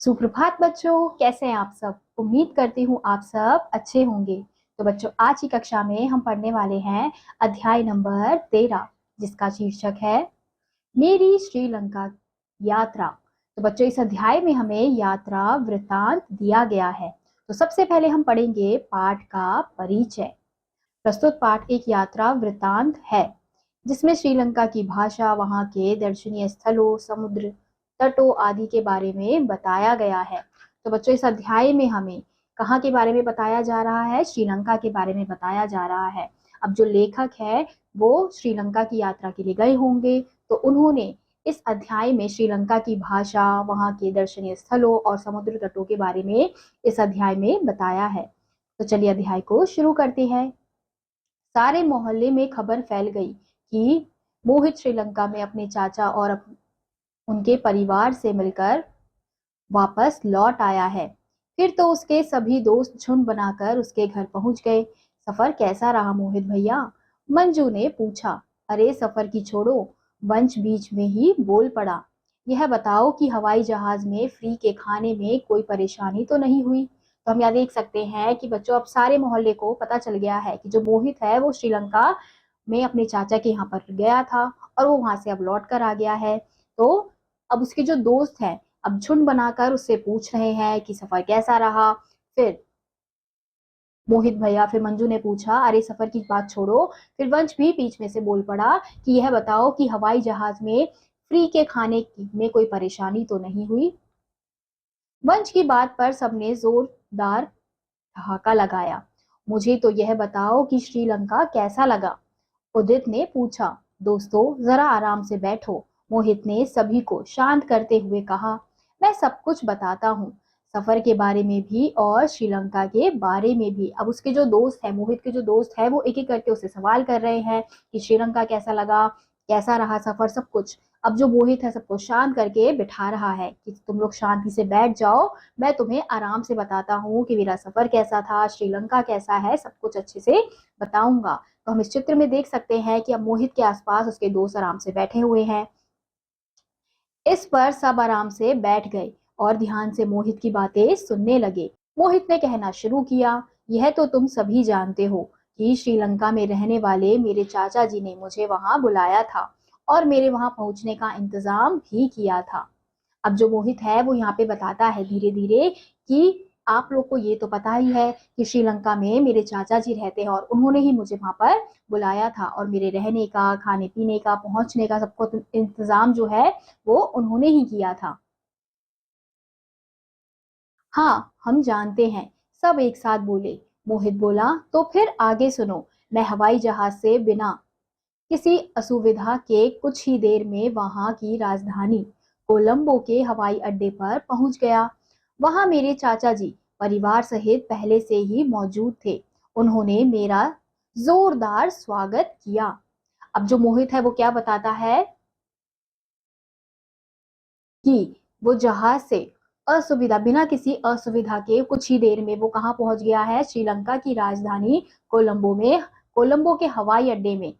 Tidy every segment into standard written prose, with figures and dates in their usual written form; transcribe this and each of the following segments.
सुप्रभात बच्चों, कैसे हैं आप सब। उम्मीद करती हूँ आप सब अच्छे होंगे। तो बच्चों, आज की कक्षा में हम पढ़ने वाले हैं अध्याय नंबर 13, जिसका शीर्षक है मेरी श्रीलंका यात्रा। तो बच्चों, इस अध्याय में हमें यात्रा वृतांत दिया गया है। तो सबसे पहले हम पढ़ेंगे पाठ का परिचय। प्रस्तुत पाठ एक यात्रा वृतांत है, जिसमें श्रीलंका की भाषा, वहां के दर्शनीय स्थलों, समुद्र तटों आदि के बारे में बताया गया है। तो बच्चों, इस अध्याय में हमें कहाँ के बारे में बताया जा रहा है? श्रीलंका के बारे में बताया जा रहा है। अब जो लेखक है वो श्रीलंका की यात्रा के लिए गए होंगे, तो उन्होंने इस अध्याय में श्रीलंका की भाषा, वहां के दर्शनीय स्थलों और समुद्र तटों के बारे में इस अध्याय में बताया है। तो चलिए अध्याय को शुरू करते हैं। सारे मोहल्ले में खबर फैल गई कि मोहित श्रीलंका में अपने चाचा और उनके परिवार से मिलकर वापस लौट आया है। फिर तो उसके सभी दोस्त झुंड बनाकर उसके घर पहुंच गए। सफर कैसा रहा मोहित भैया? मंजू ने पूछा। अरे सफर की छोड़ो, वंश बीच में ही बोल पड़ा। यह बताओ कि हवाई जहाज में फ्री के खाने में कोई परेशानी तो नहीं हुई? तो हम यहाँ देख सकते हैं कि बच्चों, अब सारे मोहल्ले को पता चल गया है कि जो मोहित है वो श्रीलंका में अपने चाचा के यहाँ पर गया था और वो वहां से अब लौट कर आ गया है। तो अब उसके जो दोस्त हैं अब झुंड बनाकर उससे पूछ रहे हैं कि सफर कैसा रहा। फिर मोहित भैया, फिर मंजू ने पूछा, अरे सफर की बात छोड़ो। फिर वंश भी बीच में से बोल पड़ा कि यह बताओ कि हवाई जहाज में फ्री के खाने में कोई परेशानी तो नहीं हुई? वंश की बात पर सबने जोरदार ठहाका लगाया। मुझे तो यह बताओ कि श्रीलंका कैसा लगा? उदित ने पूछा। दोस्तों, जरा आराम से बैठो, मोहित ने सभी को शांत करते हुए कहा। मैं सब कुछ बताता हूँ, सफर के बारे में भी और श्रीलंका के बारे में भी। अब उसके जो दोस्त है, मोहित के जो दोस्त है, वो एक एक करके उसे सवाल कर रहे हैं कि श्रीलंका कैसा लगा, कैसा रहा सफर, सब कुछ। अब जो मोहित है सबको शांत करके बिठा रहा है कि तुम लोग शांति से बैठ जाओ, मैं तुम्हें आराम से बताता हूँ कि मेरा सफर कैसा था, श्रीलंका कैसा है, सब कुछ अच्छे से बताऊंगा। तो हम इस चित्र में देख सकते हैं कि अब मोहित के आसपास उसके दोस्त आराम से बैठे हुए हैं। इस पर सब आराम से बैठ गए और ध्यान से मोहित की बातें सुनने लगे। मोहित ने कहना शुरू किया, यह तो तुम सभी जानते हो कि श्रीलंका में रहने वाले मेरे चाचा जी ने मुझे वहां बुलाया था और मेरे वहां पहुंचने का इंतजाम भी किया था। अब जो मोहित है वो यहाँ पे बताता है धीरे धीरे कि आप लोग को ये तो पता ही है कि श्रीलंका में मेरे चाचा जी रहते हैं और उन्होंने ही मुझे वहां पर बुलाया था और मेरे रहने का, खाने पीने का, पहुंचने का सबको इंतजाम जो है वो उन्होंने ही किया था। हाँ, हम जानते हैं, सब एक साथ बोले। मोहित बोला, तो फिर आगे सुनो। मैं हवाई जहाज से बिना किसी असुविधा के कुछ ही देर में वहां की राजधानी कोलंबो के हवाई अड्डे पर पहुंच गया। वहां मेरे चाचा जी परिवार सहित पहले से ही मौजूद थे। उन्होंने मेरा जोरदार स्वागत किया। अब जो मोहित है वो क्या बताता है कि वो जहाज से असुविधा, बिना किसी असुविधा के कुछ ही देर में वो कहाँ पहुंच गया है? श्रीलंका की राजधानी कोलंबो में, कोलंबो के हवाई अड्डे में,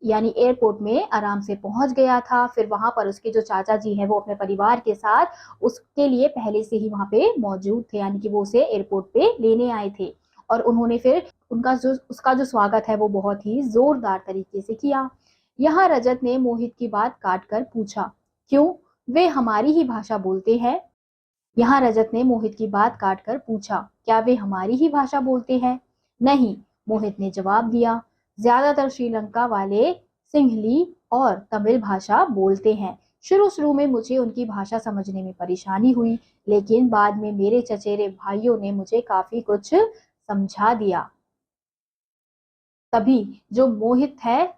यानी एयरपोर्ट में आराम से पहुंच गया था। फिर वहां पर उसके जो चाचा जी हैं वो अपने परिवार के साथ उसके लिए पहले से ही वहां पे मौजूद थे, यानी कि वो उसे एयरपोर्ट पे लेने आए थे और उन्होंने फिर उसका जो स्वागत है वो बहुत ही जोरदार तरीके से किया। यहाँ रजत ने मोहित की बात काट कर पूछा, क्यों, वे हमारी ही भाषा बोलते हैं? यहाँ रजत ने मोहित की बात काटकर पूछा, क्या वे हमारी ही भाषा बोलते हैं? नहीं, मोहित ने जवाब दिया, ज्यादातर श्रीलंका वाले सिंहली और तमिल भाषा बोलते हैं। शुरू शुरू में मुझे उनकी भाषा समझने में परेशानी हुई, लेकिन बाद में मेरे चचेरे भाइयों ने मुझे काफी कुछ समझा दिया। तभी जो मोहित है,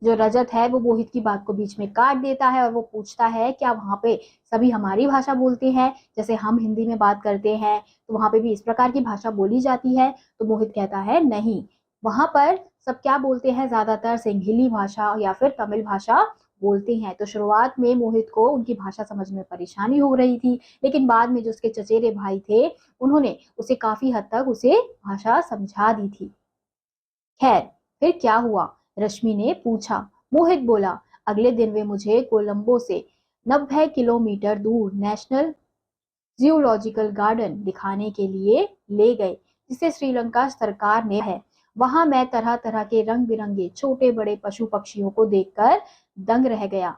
जो रजत है, वो मोहित की बात को बीच में काट देता है और वो पूछता है, क्या वहां पे सभी हमारी भाषा बोलते हैं? जैसे हम हिंदी में बात करते हैं तो वहां पे भी इस प्रकार की भाषा बोली जाती है? तो मोहित कहता है, नहीं, वहां पर सब क्या बोलते हैं, ज्यादातर सिंहली भाषा या फिर तमिल भाषा बोलते हैं। तो शुरुआत में मोहित को उनकी भाषा समझने में परेशानी हो रही थी, लेकिन बाद में जो उसके चचेरे भाई थे उन्होंने उसे काफी हद तक उसे भाषा समझा दी थी। खैर, फिर क्या हुआ? रश्मि ने पूछा। मोहित बोला, अगले दिन वे मुझे कोलंबो से 90 किलोमीटर दूर नेशनल जियोलॉजिकल गार्डन दिखाने के लिए ले गए, जिसे श्रीलंका सरकार ने है। वहां मैं तरह तरह के रंग बिरंगे छोटे बड़े पशु पक्षियों को देखकर दंग रह गया।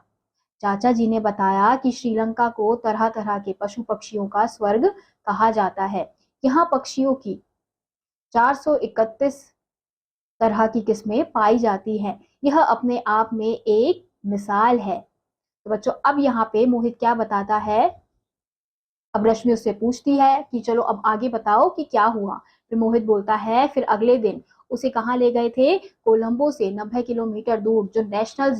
चाचा जी ने बताया कि श्रीलंका को तरह तरह के पशु पक्षियों का स्वर्ग कहा जाता है। यहाँ पक्षियों की 431 तरह की किस्में पाई जाती हैं। यह अपने आप में एक मिसाल है। तो बच्चों, अब यहाँ पे मोहित क्या बताता है? अब रश्मि उससे पूछती है कि चलो अब आगे बताओ कि क्या हुआ। फिर मोहित बोलता है, फिर अगले दिन उसे कहाँ ले गए थे? कोलंबो से 90 किलोमीटर दूर जो नेशनल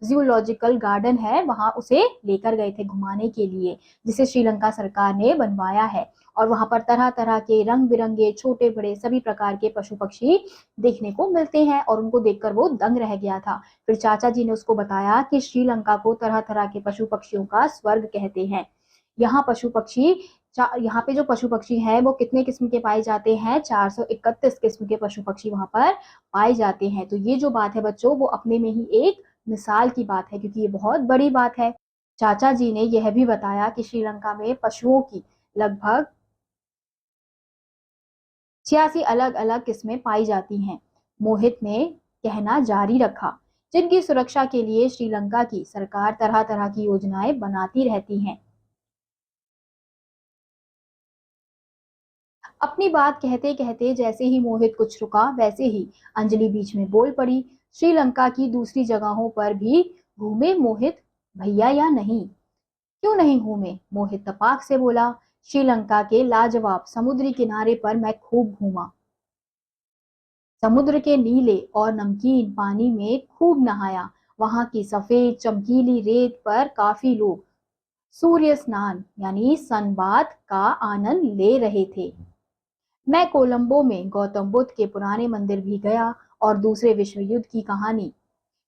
जियोलॉजिकल गार्डन है, वहां उसे लेकर गए थे घुमाने के लिए, जिसे श्रीलंका सरकार ने बनवाया है। और वहां पर तरह तरह के रंग बिरंगे छोटे बड़े सभी प्रकार के पशु पक्षी देखने को मिलते हैं, और उनको देखकर वो दंग रह गया था। फिर चाचा जी ने उसको बताया कि श्रीलंका को तरह तरह के पशु पक्षियों का स्वर्ग कहते हैं। यहाँ पशु पक्षी यहाँ पे जो पशु पक्षी है वो कितने किस्म के पाए जाते हैं? 431 किस्म के पशु पक्षी वहां पर पाए जाते हैं। तो ये जो बात है बच्चों, वो अपने में ही एक मिसाल की बात है, क्योंकि ये बहुत बड़ी बात है। चाचा जी ने यह भी बताया कि श्रीलंका में पशुओं की लगभग 86 अलग अलग किस्में पाई जाती हैं। मोहित ने कहना जारी रखा, जिनकी सुरक्षा के लिए श्रीलंका की सरकार तरह तरह की योजनाएं बनाती रहती हैं। अपनी बात कहते कहते जैसे ही मोहित कुछ रुका, वैसे ही अंजलि बीच में बोल पड़ी। श्रीलंका की दूसरी जगहों पर भी घूमे मोहित भैया या नहीं? क्यों नहीं घूमे? मोहित तपाक से बोला। श्रीलंका के लाजवाब समुद्री किनारे पर मैं खूब घूमा। समुद्र के नीले और नमकीन पानी में खूब नहाया। वहां की सफेद चमकीली रेत पर काफी लोग सूर्य स्नान यानी सनबाथ का आनंद ले रहे थे। मैं कोलंबो में गौतम बुद्ध के पुराने मंदिर भी गया और दूसरे विश्व युद्ध की कहानी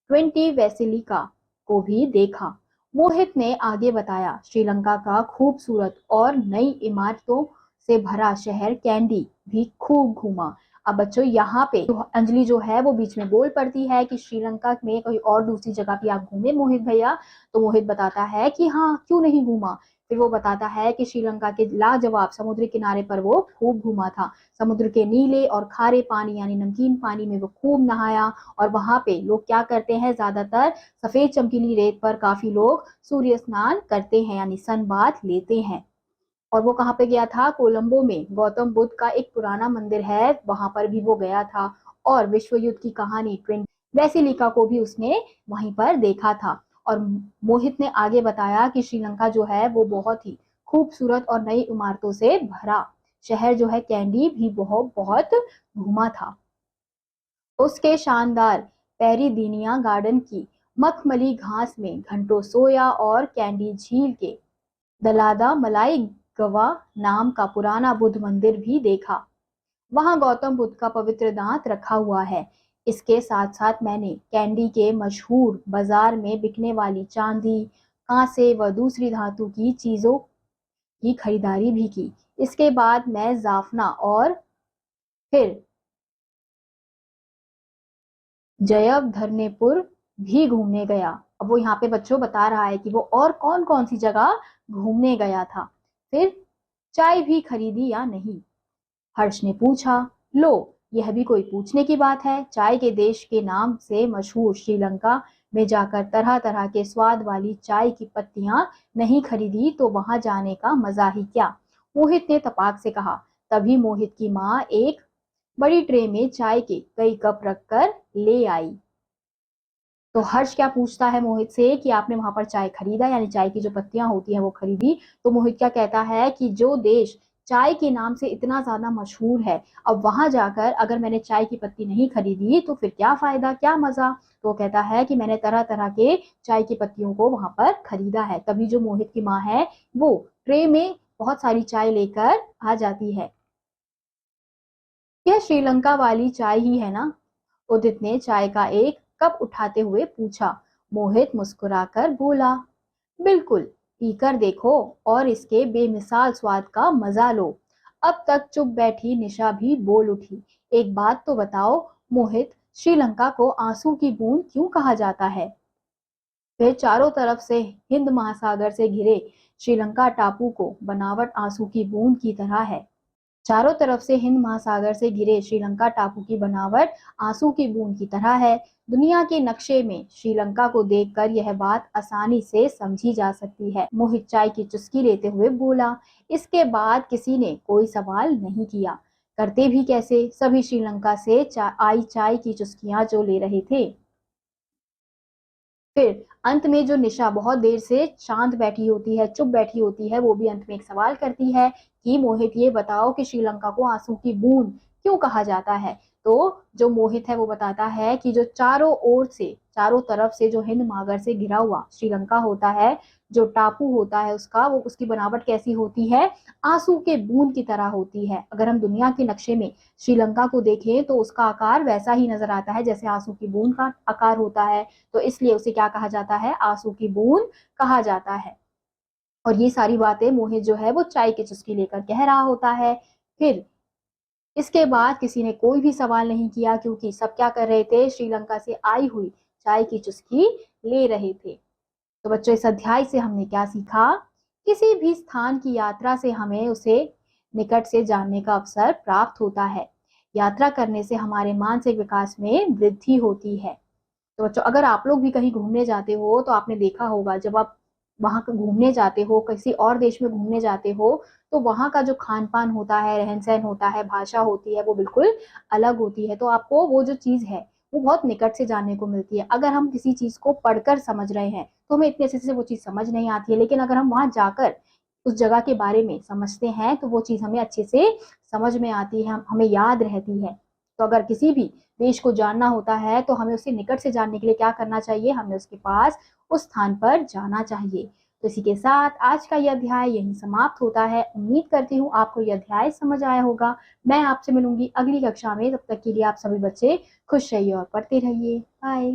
20 वेसिलिका को भी देखा। मोहित ने आगे बताया, श्रीलंका का खूबसूरत और नई इमारतों से भरा शहर कैंडी भी खूब घूमा। अब बच्चों, यहाँ पे तो अंजलि जो है वो बीच में बोल पड़ती है कि श्रीलंका में कोई और दूसरी जगह भी आप घूमे मोहित भैया? तो मोहित बताता है कि हाँ, क्यों नहीं घूमा। फिर वो बताता है कि श्रीलंका के लाजवाब समुद्री किनारे पर वो खूब घूमा था। समुद्र के नीले और खारे पानी यानी नमकीन पानी में वो खूब नहाया। और वहां पे लोग क्या करते हैं? ज्यादातर सफेद चमकीली रेत पर काफी लोग सूर्य स्नान करते हैं यानी सन बाथ लेते हैं। और वो कहाँ पे गया था? कोलंबो में गौतम बुद्ध का एक पुराना मंदिर है, वहां पर भी वो गया था। और विश्व युद्ध की कहानी 20 वेसिलिका को भी उसने वहीं पर देखा था। और मोहित ने आगे बताया कि श्रीलंका जो है वो बहुत ही खूबसूरत और नई इमारतों से भरा शहर जो है कैंडी भी बहुत बहुत घूमा था। उसके शानदार पेरिदीनिया गार्डन की मखमली घास में घंटों सोया और कैंडी झील के दलादा मलाई गवा नाम का पुराना बुद्ध मंदिर भी देखा। वहां गौतम बुद्ध का पवित्र दांत रखा हुआ है। इसके साथ साथ मैंने कैंडी के मशहूर बाजार में बिकने वाली चांदी, कांसे व दूसरी धातु की चीजों की खरीदारी भी की। इसके बाद मैं जाफना और फिर जयवधरनेपुर भी घूमने गया। अब वो यहाँ पे बच्चों बता रहा है कि वो और कौन कौन सी जगह घूमने गया था। फिर चाय भी खरीदी या नहीं? हर्ष ने पूछा। लो, यह भी कोई पूछने की बात है? चाय के देश के नाम से मशहूर श्रीलंका में जाकर तरह तरह के स्वाद वाली चाय की पत्तियां नहीं खरीदी तो वहां जाने का मजा ही क्या? मोहित ने तपाक से कहा। तभी मोहित की माँ एक बड़ी ट्रे में चाय के कई कप रखकर ले आई। तो हर्ष क्या पूछता है मोहित से कि आपने वहां पर चाय खरीदा यानी चाय की जो पत्तियां होती हैं वो खरीदी? तो मोहित क्या कहता है कि जो देश चाय के नाम से इतना ज्यादा मशहूर है, अब वहां जाकर अगर मैंने चाय की पत्ती नहीं खरीदी तो फिर क्या फायदा, क्या मजा? तो वो कहता है कि मैंने तरह तरह के चाय की पत्तियों को वहां पर खरीदा है। तभी जो मोहित की माँ है वो ट्रे में बहुत सारी चाय लेकर आ जाती है। यह श्रीलंका वाली चाय ही है ना? उदित ने चाय का एक कप उठाते हुए पूछा। मोहित मुस्कुराकर बोला, बिल्कुल, पीकर देखो और इसके बेमिसाल स्वाद का मजा लो। अब तक चुप बैठी निशा भी बोल उठी। एक बात तो बताओ मोहित, श्रीलंका को आंसू की बूंद क्यों कहा जाता है? फिर चारों तरफ से हिंद महासागर से घिरे श्रीलंका टापू को बनावट आंसू की बूंद की तरह है। चारों तरफ से हिंद महासागर से घिरे श्रीलंका टापू की बनावट आंसू की बूंद की तरह है। दुनिया के नक्शे में श्रीलंका को देखकर यह बात आसानी से समझी जा सकती है। मोहित चाय की चुस्की लेते हुए बोला। इसके बाद किसी ने कोई सवाल नहीं किया। करते भी कैसे, सभी श्रीलंका से आई चाय की चुस्कियां जो ले रहे थे। फिर अंत में जो निशा बहुत देर से शांत बैठी होती है, चुप बैठी होती है, वो भी अंत में एक सवाल करती है कि मोहित ये बताओ कि श्रीलंका को आंसू की बूंद क्यों कहा जाता है। तो जो मोहित है वो बताता है कि जो चारों ओर से, चारों तरफ से जो हिंद महासागर से घिरा हुआ श्रीलंका होता है, जो टापू होता है उसका, वो उसकी बनावट कैसी होती है, आंसू के बूंद की तरह होती है। अगर हम दुनिया के नक्शे में श्रीलंका को देखें तो उसका आकार वैसा ही नजर आता है जैसे आंसू की बूंद का आकार होता है। तो इसलिए उसे क्या कहा जाता है, आंसू की बूंद कहा जाता है। और ये सारी बातें मोहित जो है वो चाय की चुस्की लेकर कह रहा होता है। फिर इसके बाद किसी ने कोई भी सवाल नहीं किया, क्योंकि सब क्या कर रहे थे, श्रीलंका से आई हुई चाय की चुस्की ले रहे थे। तो बच्चों, इस अध्याय से हमने क्या सीखा, किसी भी स्थान की यात्रा से हमें उसे निकट से जानने का अवसर प्राप्त होता है। यात्रा करने से हमारे मानसिक विकास में वृद्धि होती है। तो बच्चों, अगर आप लोग भी कहीं घूमने जाते हो तो आपने देखा होगा, जब आप वहां घूमने जाते हो, किसी और देश में घूमने जाते हो, तो वहां का जो खान पान होता है, रहन सहन होता है, भाषा होती है, वो बिल्कुल अलग होती है। तो आपको वो जो चीज है वो बहुत निकट से जानने को मिलती है। अगर हम किसी चीज को पढ़कर समझ रहे हैं तो हमें इतने अच्छे से वो चीज समझ नहीं आती है, लेकिन अगर हम वहां जाकर उस जगह के बारे में समझते हैं तो वो चीज हमें अच्छे से समझ में आती है, हमें याद रहती है। तो अगर किसी भी देश को जानना होता है तो हमें उसे निकट से जानने के लिए क्या करना चाहिए, हमें उसके पास, उस स्थान पर जाना चाहिए। तो इसी के साथ आज का यह अध्याय यहीं समाप्त होता है। उम्मीद करती हूँ आपको यह अध्याय समझ आया होगा। मैं आपसे मिलूंगी अगली कक्षा में। तब तक के लिए आप सभी बच्चे खुश रहिए और पढ़ते रहिए। बाय।